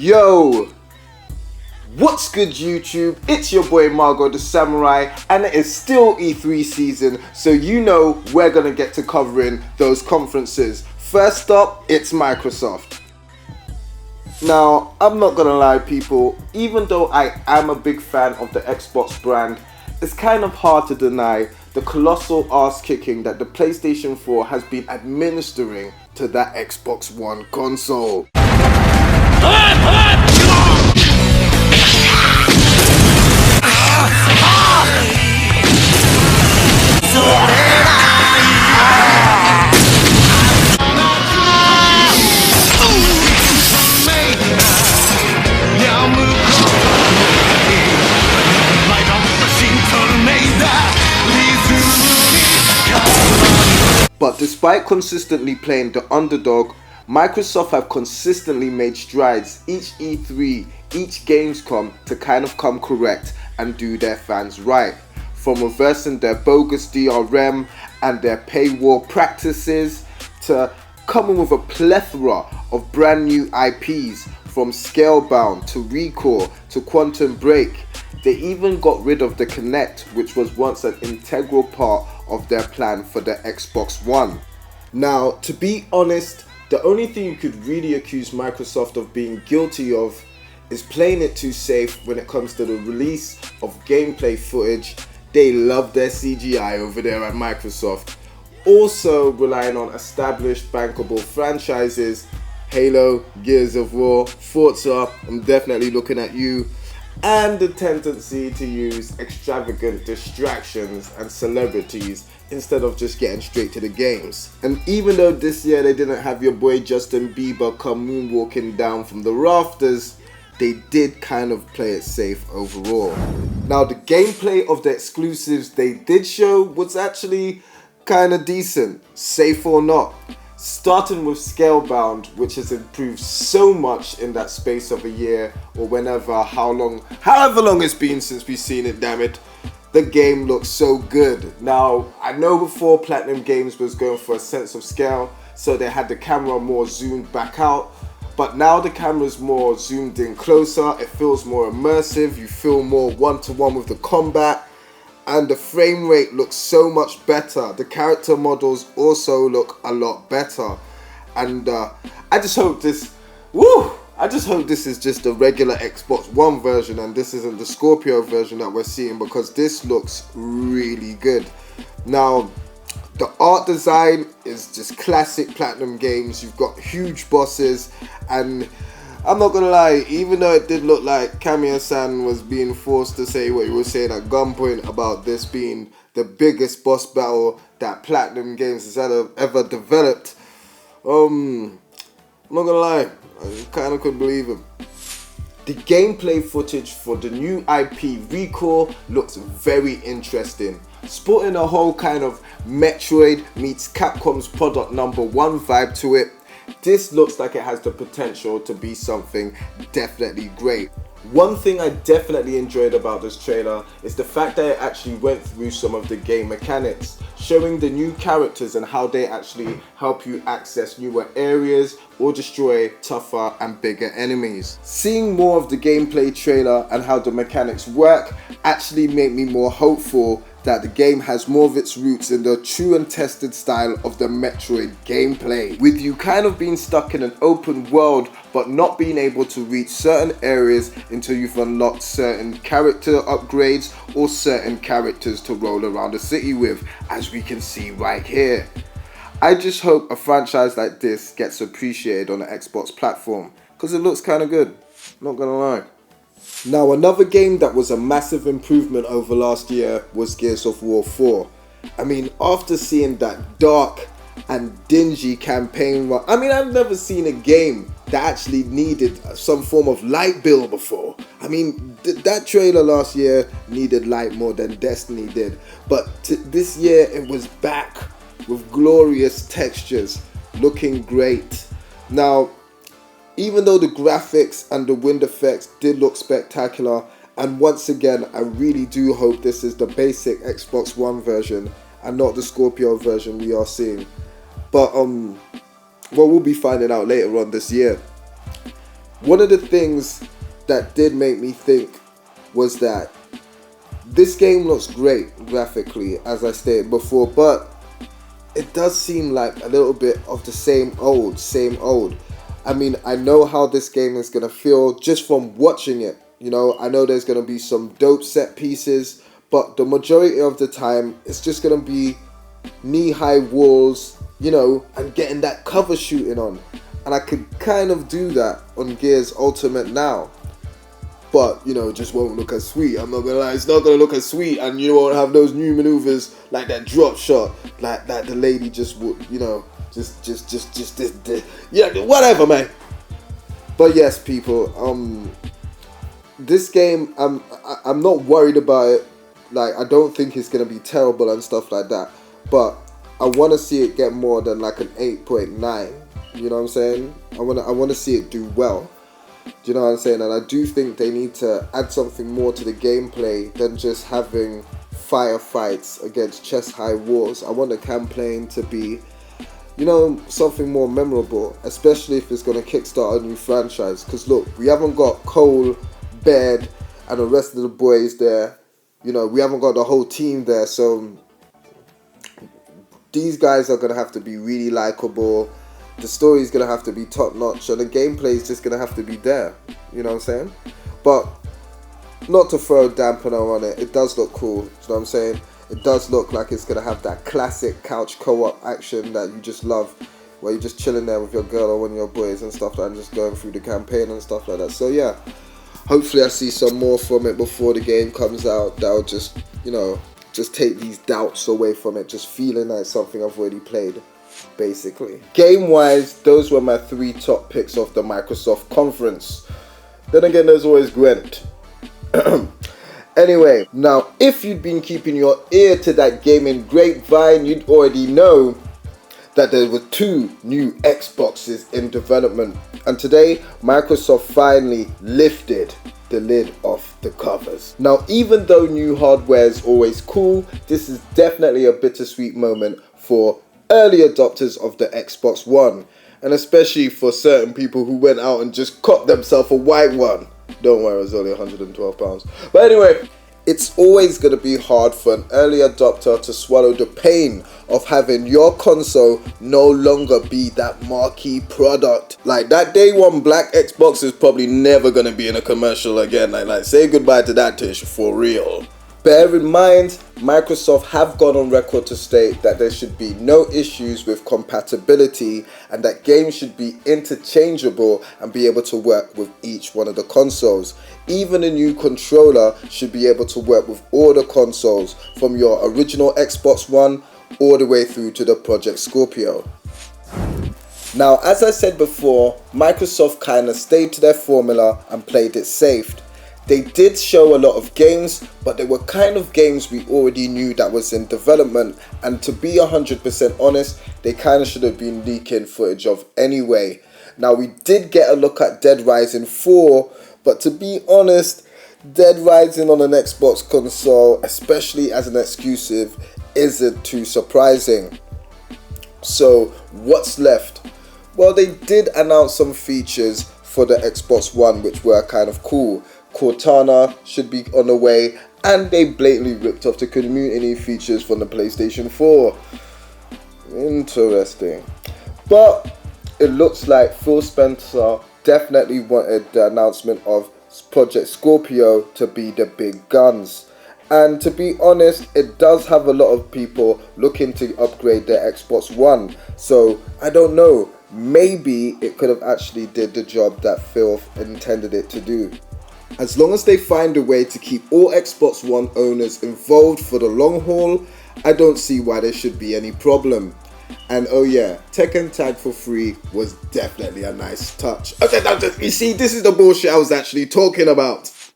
Yo, what's good YouTube? It's your boy Margo the Samurai, and it is still E3 season, so you know we're gonna get to covering those conferences. First up, it's Microsoft. Now, I'm not gonna lie people, even though I am a big fan of the Xbox brand, it's kind of hard to deny the colossal ass kicking that the PlayStation 4 has been administering to that Xbox One console. But despite consistently playing the underdog, Microsoft have consistently made strides each E3, each Gamescom to kind of come correct and do their fans right. From reversing their bogus DRM and their paywall practices to coming with a plethora of brand new IPs from Scalebound to Recall to Quantum Break. They even got rid of the Kinect, which was once an integral part of their plan for the Xbox One. Now, to be honest, the only thing you could really accuse Microsoft of being guilty of is playing it too safe when it comes to the release of gameplay footage. They love their CGI over there at Microsoft. Also relying on established bankable franchises, Halo, Gears of War, Forza, I'm definitely looking at you, and the tendency to use extravagant distractions and celebrities instead of just getting straight to the games. And even though this year they didn't have your boy Justin Bieber come moonwalking down from the rafters, they did kind of play it safe overall. Now, the gameplay of the exclusives they did show was actually kind of decent, safe or not. Starting with Scalebound, which has improved so much in that space of a year or however long it's been since we've seen it, damn it. The game looks so good. Now, I know before Platinum Games was going for a sense of scale, so they had the camera more zoomed back out, but now the camera's more zoomed in closer, it feels more immersive, you feel more one-to-one with the combat, and the frame rate looks so much better. The character models also look a lot better, and I just hope this is just a regular Xbox One version and this isn't the Scorpio version that we're seeing, because this looks really good. Now, the art design is just classic Platinum Games. You've got huge bosses, and I'm not gonna lie, even though it did look like Kamiya-san was being forced to say what he was saying at gunpoint about this being the biggest boss battle that Platinum Games has ever developed, I'm not gonna lie, I kinda couldn't believe him. The gameplay footage for the new IP Recall looks very interesting, sporting a whole kind of Metroid meets Capcom's product number 1 vibe to it. This looks like it has the potential to be something definitely great. One thing I definitely enjoyed about this trailer is the fact that it actually went through some of the game mechanics, showing the new characters and how they actually help you access newer areas or destroy tougher and bigger enemies. Seeing more of the gameplay trailer and how the mechanics work actually made me more hopeful that the game has more of its roots in the true and tested style of the Metroid gameplay, with you kind of being stuck in an open world but not being able to reach certain areas until you've unlocked certain character upgrades or certain characters to roll around the city with, as we can see right here. I just hope a franchise like this gets appreciated on the Xbox platform, because it looks kind of good, not gonna lie. Now, another game that was a massive improvement over last year was Gears of War 4. I mean, after seeing that dark and dingy campaign run, I mean, I've never seen a game that actually needed some form of light bill before. I mean, that trailer last year needed light more than Destiny did, but this year it was back with glorious textures, looking great. Now, even though the graphics and the wind effects did look spectacular, and once again, I really do hope this is the basic Xbox One version and not the Scorpio version we are seeing. But, we'll be finding out later on this year. One of the things that did make me think was that this game looks great graphically, as I stated before, but it does seem like a little bit of the same old, same old. I mean, I know how this game is going to feel just from watching it. You know, I know there's going to be some dope set pieces, but the majority of the time, it's just going to be knee-high walls, you know, and getting that cover shooting on. And I could kind of do that on Gears Ultimate now. But, you know, it just won't look as sweet. I'm not gonna lie, it's not gonna look as sweet, and you won't have those new maneuvers like that drop shot, like that the lady just would, you know, just this, yeah, whatever, man. But yes, people, this game, I'm not worried about it. Like, I don't think it's gonna be terrible and stuff like that. But I want to see it get more than like an 8.9. You know what I'm saying? I want to see it do well. Do you know what I'm saying? And I do think they need to add something more to the gameplay than just having firefights against chest-high walls. I want the campaign to be, you know, something more memorable, especially if it's going to kickstart a new franchise. Because look, we haven't got Cole, Baird, and the rest of the boys there. You know, we haven't got the whole team there. So these guys are going to have to be really likable. The story is going to have to be top notch, and the gameplay is just going to have to be there. You know what I'm saying? But not to throw a dampener on it, it does look cool. You know what I'm saying? It does look like it's going to have that classic couch co-op action that you just love, where you're just chilling there with your girl or one of your boys and stuff like that, and just going through the campaign and stuff like that. So yeah, hopefully I see some more from it before the game comes out. That'll just, you know, just take these doubts away from it, just feeling like something I've already played. Basically, game wise, those were my 3 top picks of the Microsoft conference. Then again, there's always Gwent. Anyway, now if you'd been keeping your ear to that gaming grapevine, you'd already know that there were 2 new Xboxes in development, and today Microsoft finally lifted the lid off the covers. Now, even though new hardware is always cool, this is definitely a bittersweet moment for early adopters of the Xbox One, and especially for certain people who went out and just caught themselves a white one. Don't worry, it was only £112. But anyway, it's always going to be hard for an early adopter to swallow the pain of having your console no longer be that marquee product. Like, that day one black Xbox is probably never going to be in a commercial again. Like say goodbye to that dish for real. Bear in mind, Microsoft have gone on record to state that there should be no issues with compatibility, and that games should be interchangeable and be able to work with each one of the consoles. Even a new controller should be able to work with all the consoles, from your original Xbox One all the way through to the Project Scorpio. Now, as I said before, Microsoft kind of stayed to their formula and played it safe. They did show a lot of games, but they were kind of games we already knew that was in development, and to be 100% honest, they kind of should have been leaking footage of anyway. Now, we did get a look at Dead Rising 4, but to be honest, Dead Rising on an Xbox console, especially as an exclusive, isn't too surprising. So what's left? Well, they did announce some features for the Xbox One which were kind of cool. Cortana should be on the way, and they blatantly ripped off the community features from the PlayStation 4. Interesting. But it looks like Phil Spencer definitely wanted the announcement of Project Scorpio to be the big guns. And to be honest, it does have a lot of people looking to upgrade their Xbox One. So I don't know, maybe it could have actually did the job that Phil intended it to do. As long as they find a way to keep all Xbox One owners involved for the long haul, I don't see why there should be any problem. And oh yeah, Tekken Tag for free was definitely a nice touch. Okay, you see, this is the bullshit I was actually talking about.